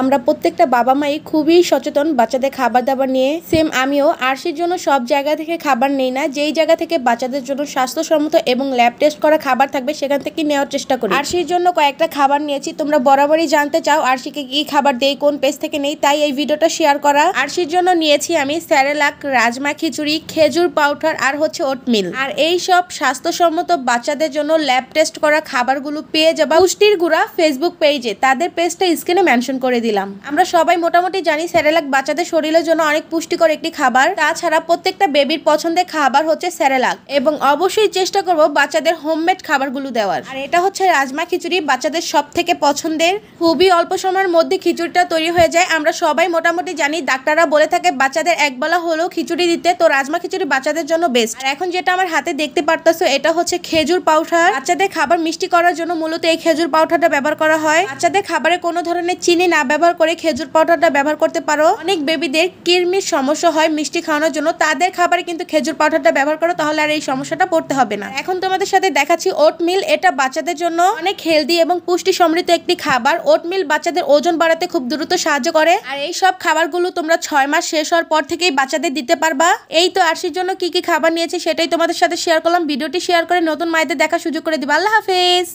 আমরা প্রত্যেকটা বাবা মাই খুবই সচেতন বাচ্চাদের খাবার দাবার নিয়ে। সেম আমিও আরশির জন্য সব জায়গা থেকে খাবার নেই না, যেই জায়গা থেকে বাচ্চাদের জন্য স্বাস্থ্যসম্মত এবং ল্যাব টেস্ট করা খাবার থাকবে সেখান থেকে নেওয়ার চেষ্টা করি। আরশির জন্য কয়েকটা খাবার নিয়েছি। তোমরা বরাবরই জানতে চাও আরশিকে কি খাবার দেই, কোন পেজ থেকে নেই, তাই এই ভিডিওটা শেয়ার করা। আরশির জন্য নিয়েছি আমি সেরেলাক, রাজমা খিচুড়ি, খেজুর পাউডার আর হচ্ছে ওটমিল। আর এই সব স্বাস্থ্যসম্মত বাচ্চাদের জন্য ল্যাব টেস্ট করা খাবারগুলো পেয়ে যাবা পুষ্টির গুঁড়া ফেসবুক পেজে। তাদের পেজটা স্ক্রিনে মেনশন করে দিলাম। আমরা সবাই মোটামুটি জানি সেরেলাক বাচ্চাদের শরীরের জন্য অনেক পুষ্টিকর একটি খাবার। তাছাড়া প্রত্যেকটা বেবির পছন্দের খাবার হচ্ছে সেরেলাক, এবং অবশ্যই চেষ্টা করব বাচ্চাদের হোমমেড খাবারগুলো দেওয়ার। আর এটা হচ্ছে রাজমা খিচুড়ি, বাচ্চাদের সব থেকে পছন্দের। খুবই অল্প সময়ের মধ্যে খিচুড়িটা তৈরি হয়ে যায়। আমরা সবাই মোটামুটি জানি ডাক্তাররা বলে থাকে বাচ্চাদের একবেলা হলেও খিচুড়ি দিতে, তো রাজমা খিচুড়ি বাচ্চাদের জন্য বেস্ট। আর এখন যেটা আমার হাতে দেখতে পারতেছো এটা হচ্ছে খেজুর পাউডার। বাচ্চাদের খাবার মিষ্টি করার জন্য মূলত এই খেজুর পাউডারটা ব্যবহার করা হয়। বাচ্চাদের খাবারে কোনো ধরনের চিনি না ব্যবহার করে খেজুর পাউডারটা ব্যবহার করতে পারো। অনেক বেবিদের কিরমির সমস্যা হয় মিষ্টি খাওয়ানোর জন্য, তাদের খাবারে কিন্তু খেজুর পাউডারটা ব্যবহার করো, তাহলে আর এই সমস্যাটা পড়তে হবে না। এখন তোমাদের সাথে দেখাচ্ছি ওটমিল। এটা বাচ্চাদের জন্য অনেক হেলদি এবং পুষ্টি সমৃদ্ধ একটি খাবার। ওটমিল বাচ্চাদের ওজন বাড়াতে খুব দ্রুত সাহায্য করে। আর এই সব খাবারগুলো তোমরা 6 মাস শেষ হওয়ার পর থেকেই বাচ্চাদের দিতে পারবা। এই তো আরশির জন্য কি কি খাবার নিয়েছি সেটাই তোমাদের সাথে শেয়ার করলাম। ভিডিওটি শেয়ার করে নতুন মায়েদের দেখার সুযোগ করে দিবা। আল্লাহ হাফেজ।